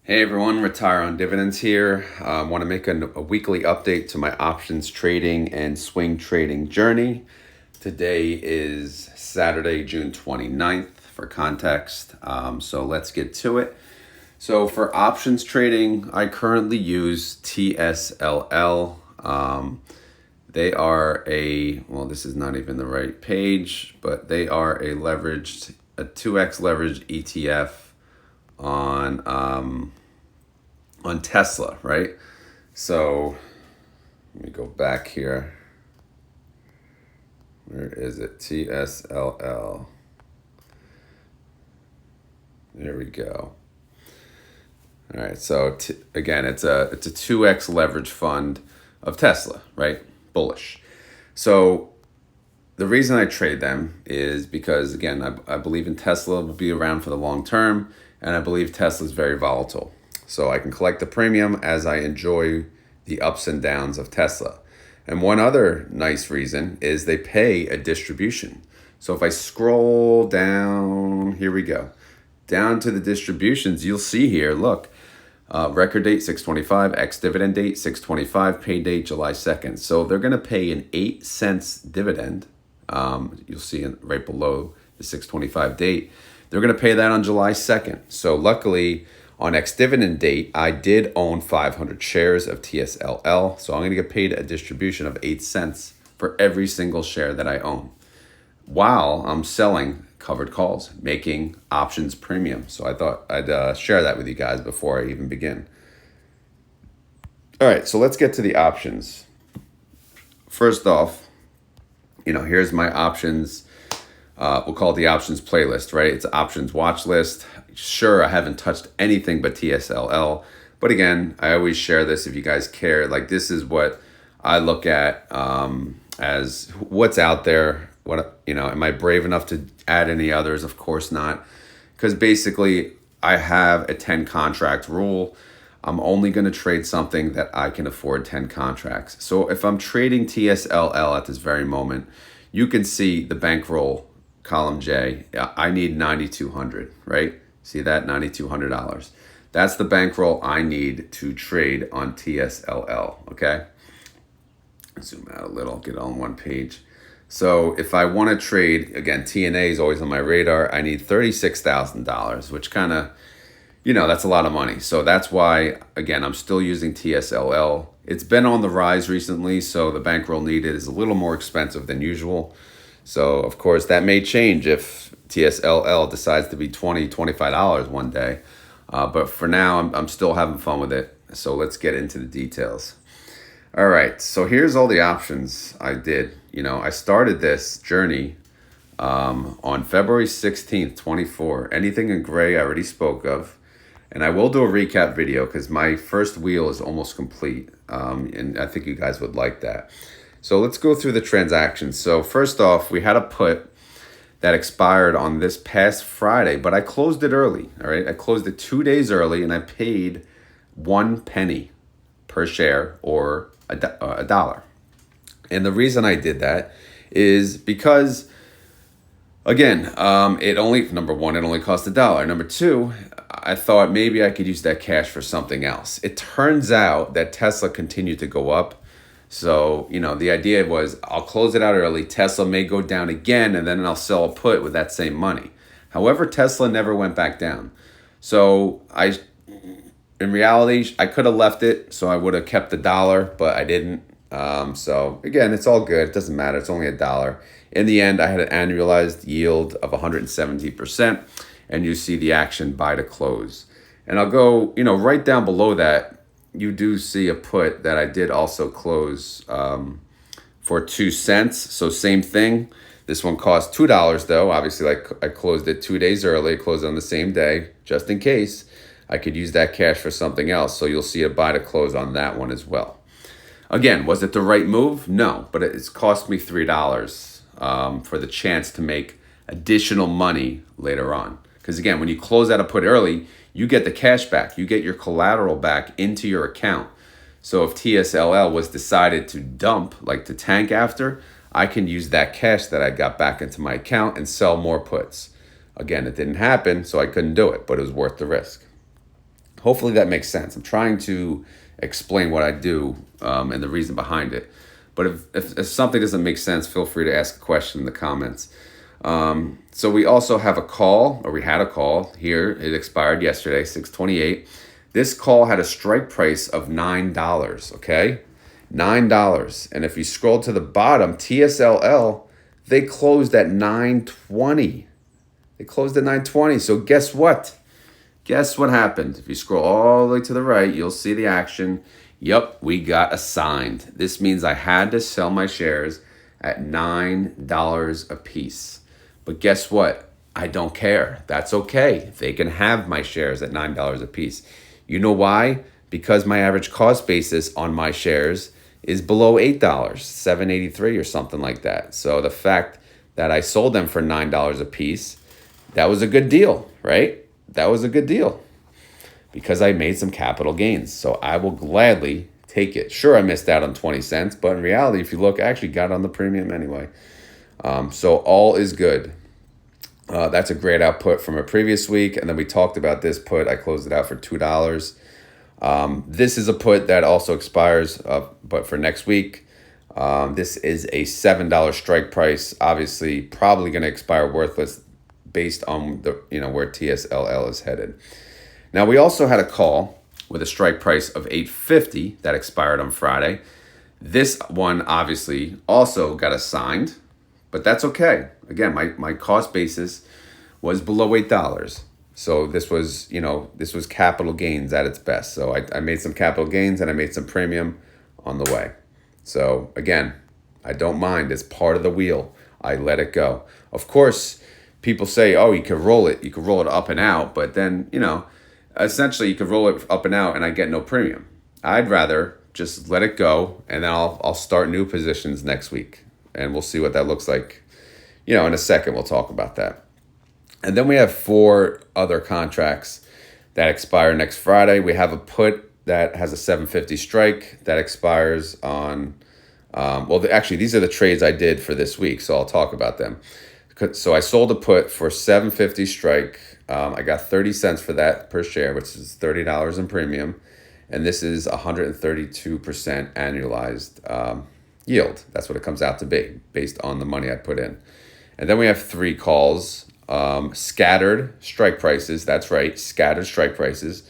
Hey everyone, Retire on Dividends here. I want to make a weekly update to my options trading and swing trading journey. Today is Saturday, June 29th for context. So let's get to it. So for options trading, I currently use TSLL. They are this is not even the right page, but they are a 2x leveraged ETF on Tesla, right? So let me go back here. Where is it? TSLL. There we go. All right. So again, it's a 2x leverage fund of Tesla, right? Bullish. So the reason I trade them is because, again, I believe in Tesla will be around for the long term, and I believe Tesla is very volatile. So I can collect the premium as I enjoy the ups and downs of Tesla. And one other nice reason is they pay a distribution. So if I scroll down, here we go, down to the distributions, you'll see here, look, record date 6/25, ex-dividend date 6/25, pay date July 2nd. So they're going to pay an 8 cents dividend. You'll see it right below the 6/25 date. They're going to pay that on July 2nd. So luckily, on ex-dividend date, I did own 500 shares of TSLL. So I'm going to get paid a distribution of 8 cents for every single share that I own, while I'm selling covered calls, making options premium. So I thought I'd share that with you guys before I even begin. All right, so let's get to the options. First off, here's my options. We'll call it the options playlist, right? It's options watch list. Sure, I haven't touched anything but TSLL. But again, I always share this if you guys care. Like, this is what I look at as what's out there. Am I brave enough to add any others? Of course not. Because basically, I have a 10 contract rule. I'm only going to trade something that I can afford 10 contracts. So if I'm trading TSLL at this very moment, you can see the bankroll column J. I need $9,200, right? See that? $9,200. That's the bankroll I need to trade on TSLL, okay? Zoom out a little, get on one page. So if I want to trade, again, TNA is always on my radar. I need $36,000, which kind of, that's a lot of money. So that's why, again, I'm still using TSLL. It's been on the rise recently, so the bankroll needed is a little more expensive than usual. So, of course, that may change if TSLL decides to be $20, $25 one day. But for now, I'm still having fun with it. So let's get into the details. All right, so here's all the options I did. I started this journey on February 16th, 24. Anything in gray I already spoke of. And I will do a recap video because my first wheel is almost complete. And I think you guys would like that. So let's go through the transactions. So first off, we had a put that expired on this past Friday, but I closed it early, all right? I closed it 2 days early, and I paid 1 penny per share, or a dollar. And the reason I did that is because, again, number one, it only cost $1. Number two, I thought maybe I could use that cash for something else. It turns out that Tesla continued to go up. So, the idea was I'll close it out early. Tesla may go down again, and then I'll sell a put with that same money. However, Tesla never went back down. So in reality, I could have left it, so I would have kept the dollar, but I didn't. So again, it's all good. It doesn't matter. It's only $1. In the end, I had an annualized yield of 170%, and you see the action buy to close. And I'll go, right down below that, you do see a put that I did also close for 2 cents. So same thing. This one cost $2 though. Obviously, I closed it 2 days early. I closed on the same day, just in case I could use that cash for something else. So you'll see a buy to close on that one as well. Again, was it the right move? No, but it's cost me $3 for the chance to make additional money later on. Because again, when you close out a put early, you get the cash back. You get your collateral back into your account. So if TSLL was decided to dump, like to tank after, I can use that cash that I got back into my account and sell more puts. Again, it didn't happen, so I couldn't do it, but it was worth the risk. Hopefully that makes sense. I'm trying to explain what I do and the reason behind it. But if something doesn't make sense, feel free to ask a question in the comments. So we also have a call, or we had a call here. It expired yesterday, 6/28. This call had a strike price of $9, okay? $9. And if you scroll to the bottom, TSLL, they closed at 920. They closed at 920. So guess what? Guess what happened? If you scroll all the way to the right, you'll see the action. Yep, we got assigned. This means I had to sell my shares at $9 a piece. But guess what? I don't care. That's okay. They can have my shares at $9 a piece. You know why? Because my average cost basis on my shares is below $8, $7.83 or something like that. So the fact that I sold them for $9 a piece, that was a good deal, right? That was a good deal because I made some capital gains. So I will gladly take it. Sure, I missed out on 20 cents, but in reality, if you look, I actually got on the premium anyway. So all is good. That's a great output from a previous week. And then we talked about this put. I closed it out for $2. This is a put that also expires, but for next week. This is a $7 strike price. Obviously, probably going to expire worthless based on the where TSLL is headed. Now, we also had a call with a strike price of $8.50 that expired on Friday. This one obviously also got assigned, but that's okay. Again, my cost basis was below $8. So this was capital gains at its best. So I made some capital gains and I made some premium on the way. So again, I don't mind. It's part of the wheel. I let it go. Of course, people say, oh, you could roll it. You could roll it up and out. But then, essentially you could roll it up and out and I get no premium. I'd rather just let it go and then I'll start new positions next week. And we'll see what that looks like. In a second, we'll talk about that. And then we have 4 other contracts that expire next Friday. We have a put that has a 750 strike that expires on, actually, these are the trades I did for this week, so I'll talk about them. So I sold a put for 750 strike. I got 30 cents for that per share, which is $30 in premium. And this is 132% annualized yield. That's what it comes out to be based on the money I put in. And then we have 3 calls, scattered strike prices. That's right, scattered strike prices.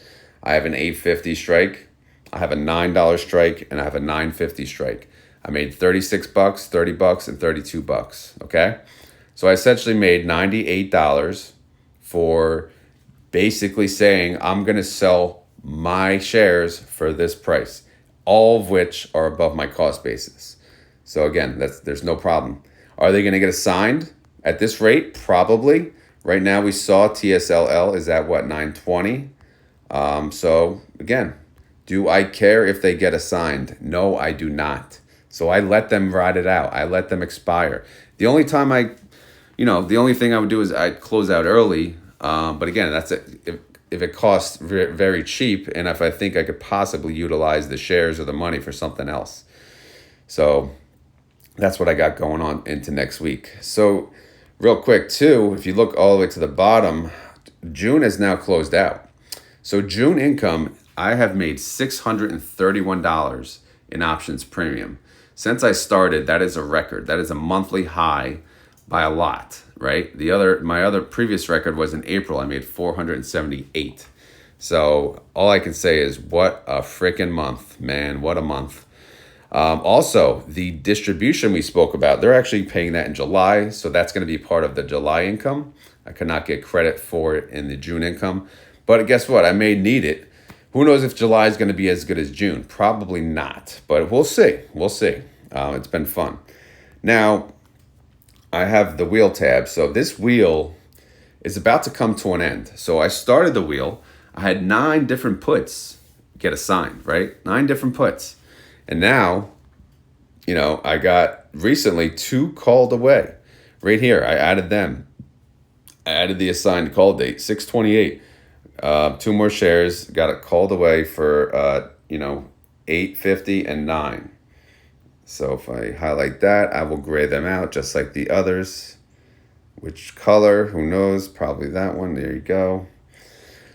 I have an $8.50 strike, I have a $9 strike, and I have a $9.50 strike. I made $36, $30, and $32. Okay, so I essentially made $98 for basically saying I'm gonna sell my shares for this price, all of which are above my cost basis. So again, there's no problem. Are they going to get assigned at this rate? Probably. Right now we saw TSLL is at what, 920? So again, do I care if they get assigned? No, I do not. So I let them ride it out. I let them expire. The only time the only thing I would do is I'd close out early. But again, that's it. If it costs very cheap and if I think I could possibly utilize the shares or the money for something else. So that's what I got going on into next week. So real quick too, if you look all the way to the bottom, June is now closed out. So June income, I have made $631 in options premium. Since I started, that is a record. That is a monthly high by a lot, right? My other previous record was in April. I made 478. So all I can say is what a freaking month, man. What a month. Also, the distribution we spoke about, they're actually paying that in July. So that's going to be part of the July income. I could not get credit for it in the June income. But guess what? I may need it. Who knows if July is going to be as good as June? Probably not. But we'll see. We'll see. It's been fun. Now, I have the wheel tab. So this wheel is about to come to an end. So I started the wheel. I had 9 different puts get assigned, right? 9 different puts. And now, I got recently 2 called away. Right here, I added them. I added the assigned call date, 6/28. 2 more shares, got it called away for, $8.50 and $9. So if I highlight that, I will gray them out just like the others. Which color? Who knows? Probably that one. There you go.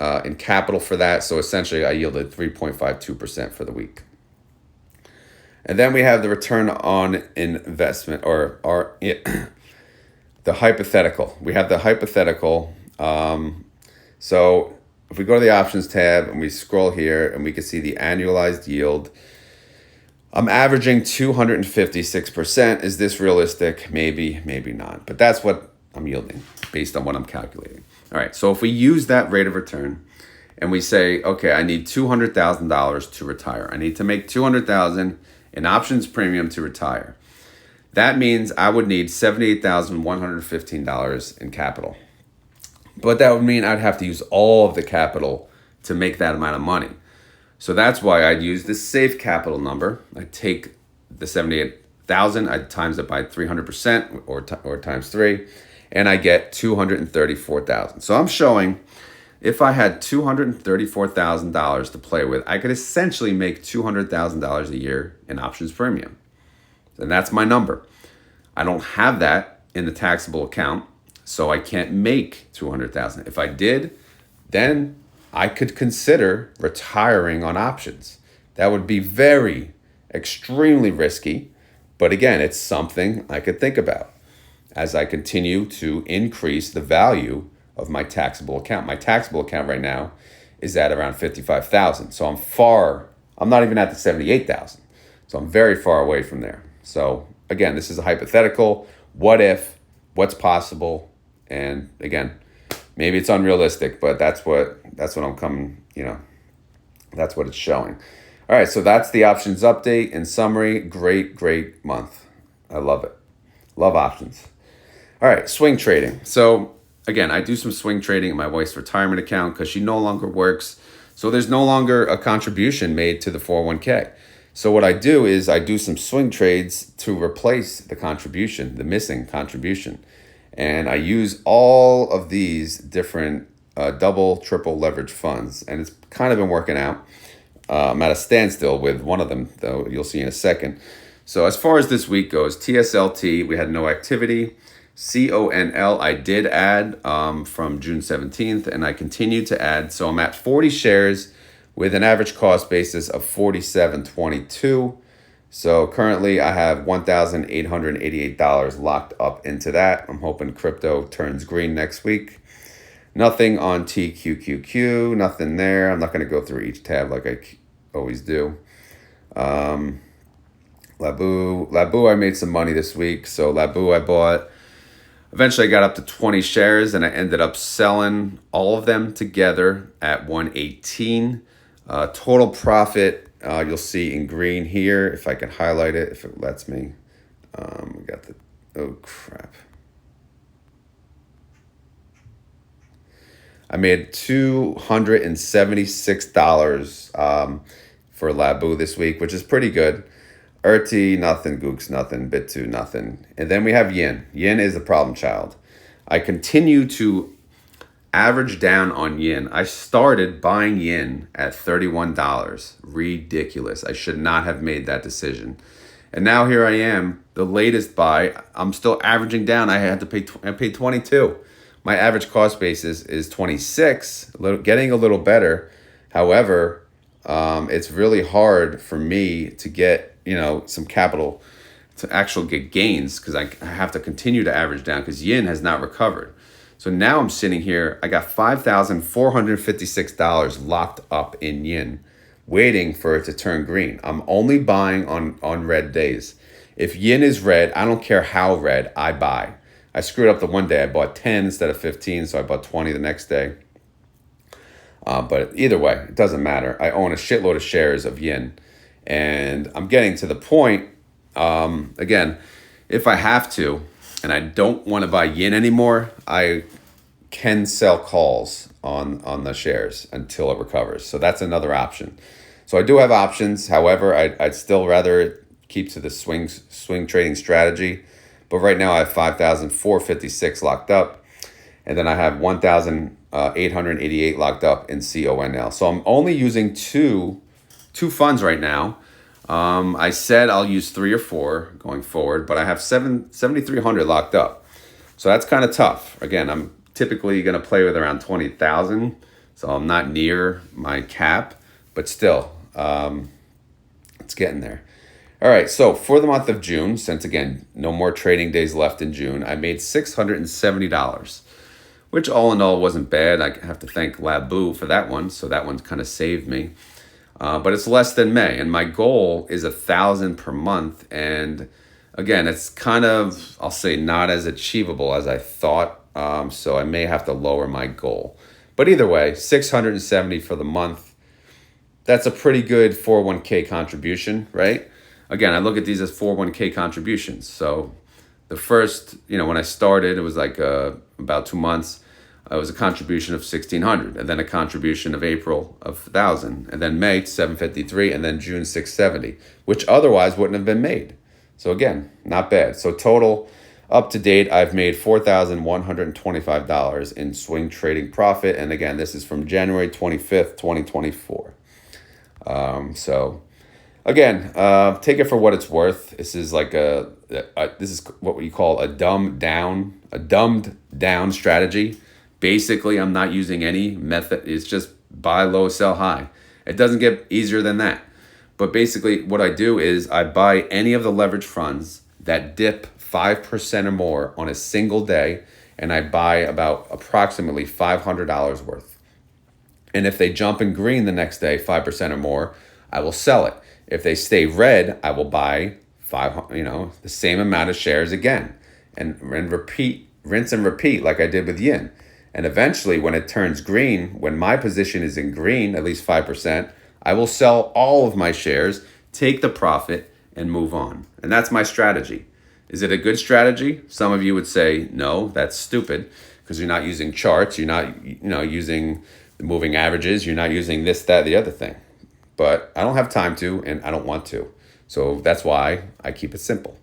in capital for that. So essentially, I yielded 3.52% for the week. And then we have the return on investment, the hypothetical. We have the hypothetical. So if we go to the options tab and we scroll here and we can see the annualized yield, I'm averaging 256%. Is this realistic? Maybe, maybe not. But that's what I'm yielding based on what I'm calculating. All right, so if we use that rate of return and we say, okay, I need $200,000 to retire. I need to make $200,000 in options premium to retire. That means I would need $78,115 in capital. But that would mean I'd have to use all of the capital to make that amount of money. So that's why I'd use this safe capital number. I take the 78,000, I times it by 300% or times 3, and I get 234,000. So I'm showing if I had $234,000 to play with, I could essentially make $200,000 a year in options premium. And that's my number. I don't have that in the taxable account, so I can't make $200,000. If I did, then I could consider retiring on options. That would be very, extremely risky. But again, it's something I could think about as I continue to increase the value of my taxable account. My taxable account right now is at around 55,000. So I'm not even at the 78,000. So I'm very far away from there. So again, this is a hypothetical. What if, what's possible? And again, maybe it's unrealistic, but that's what I'm coming, that's what it's showing. All right, so that's the options update. In summary, great month. I love it. Love options. All right, swing trading. So again, I do some swing trading in my wife's retirement account because she no longer works. So there's no longer a contribution made to the 401k. So what I do is I do some swing trades to replace the contribution, the missing contribution. And I use all of these different double, triple leverage funds. And it's kind of been working out. I'm at a standstill with one of them, though you'll see in a second. So as far as this week goes, TSLT, we had no activity. CONL, I did add from June 17th, and I continue to add. So I'm at 40 shares with an average cost basis of $47.22. So currently I have $1,888 locked up into that. I'm hoping crypto turns green next week. Nothing on TQQQ, nothing there. I'm not going to go through each tab like I always do. Labu, I made some money this week. So Labu I bought. Eventually I got up to 20 shares and I ended up selling all of them together at 118. Total profit, you'll see in green here, if I can highlight it, if it lets me. We got oh crap. I made $276 for Labu this week, which is pretty good. Erti, nothing. Gooks, nothing. Bit2, nothing. And then we have Yin. Yin is a problem child. I continue to average down on Yin. I started buying Yin at $31. Ridiculous. I should not have made that decision. And now here I am, the latest buy. I'm still averaging down. I paid 22. My average cost basis is 26, getting a little better. However, it's really hard for me to get, some capital to actually get gains because I have to continue to average down because Yin has not recovered. So now I'm sitting here, I got $5,456 locked up in Yin, waiting for it to turn green. I'm only buying on red days. If Yin is red, I don't care how red, I buy. I screwed up the one day. I bought 10 instead of 15, so I bought 20 the next day. But either way, it doesn't matter. I own a shitload of shares of Yin. And I'm getting to the point, again, if I have to, and I don't want to buy Yin anymore, I can sell calls on the shares until it recovers. So that's another option. So I do have options. However, I'd still rather keep to the swing trading strategy. But right now I have 5,456 locked up. And then I have 1,888 locked up in CONL. So I'm only using two funds right now. I said I'll use 3 or 4 going forward, but I have 7,300 locked up. So that's kind of tough. Again, I'm typically going to play with around 20,000. So I'm not near my cap, but still, it's getting there. All right, so for the month of June, since again, no more trading days left in June, I made $670, which all in all wasn't bad. I have to thank Labu for that one, so that one kind of saved me. But it's less than May, and my goal is 1,000 per month. And again, it's kind of, I'll say, not as achievable as I thought. So I may have to lower my goal. But either way, 670 for the month. That's a pretty good 401k contribution, right? Again, I look at these as 401k contributions. So the first, when I started, it was like about 2 months. It was a contribution of 1,600, and then a contribution of April of 1,000, and then May 753, and then June 670, which otherwise wouldn't have been made. So again, not bad. So total up to date, I've made $4,125 in swing trading profit, and again, this is from January 25th, 2024. So again, take it for what it's worth. This is like this is what we call a dumbed down strategy. Basically, I'm not using any method. It's just buy low, sell high. It doesn't get easier than that. But basically, what I do is I buy any of the leverage funds that dip 5% or more on a single day, and I buy about approximately $500 worth. And if they jump in green the next day, 5% or more, I will sell it. If they stay red, I will buy the same amount of shares again, and repeat, rinse and repeat, like I did with yin. And eventually, when it turns green, when my position is in green, at least 5%, I will sell all of my shares, take the profit, and move on. And that's my strategy. Is it a good strategy? Some of you would say, no, that's stupid, because you're not using charts, you're not using the moving averages, you're not using this, that, the other thing. But I don't have time to, and I don't want to. So that's why I keep it simple.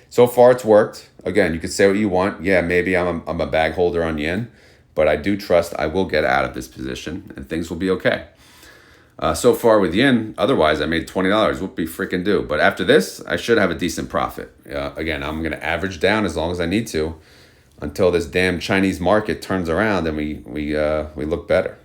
So far, it's worked. Again, you could say what you want. Yeah, maybe I'm a bag holder on yen, but I do trust I will get out of this position and things will be okay. So far with yen, otherwise I made $20. Whoopie freaking do. But after this, I should have a decent profit. Again, I'm going to average down as long as I need to until this damn Chinese market turns around and we look better.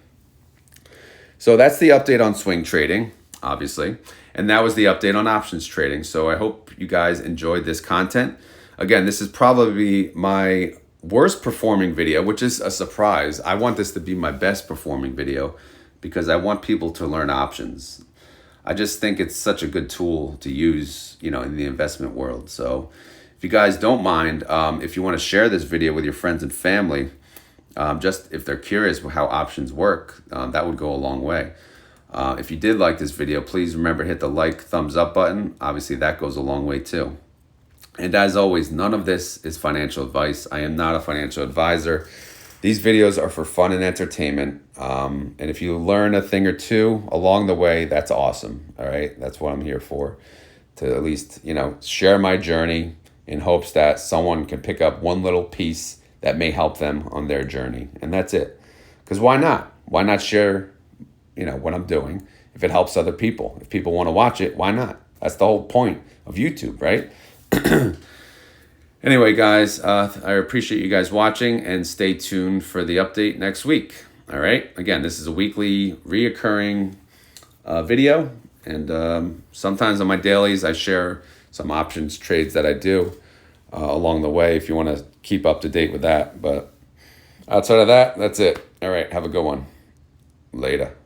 So that's the update on swing trading, obviously. And that was the update on options trading. So I hope you guys enjoyed this content. Again, this is probably my worst performing video, which is a surprise. I want this to be my best performing video because I want people to learn options. I just think it's such a good tool to use, in the investment world. So if you guys don't mind, if you want to share this video with your friends and family, just if they're curious how options work, that would go a long way. If you did like this video, please remember to hit the thumbs up button. Obviously, that goes a long way too. And as always, none of this is financial advice. I am not a financial advisor. These videos are for fun and entertainment. And if you learn a thing or two along the way, that's awesome. All right, that's what I'm here for. To at least, share my journey in hopes that someone can pick up one little piece that may help them on their journey. And that's it. Because why not? Why not share, what I'm doing if it helps other people? If people want to watch it, why not? That's the whole point of YouTube, right? Anyway, guys, I appreciate you guys watching and stay tuned for the update next week. All right. Again, this is a weekly reoccurring video. And sometimes on my dailies, I share some options trades that I do along the way if you want to keep up to date with that. But outside of that, that's it. All right. Have a good one. Later.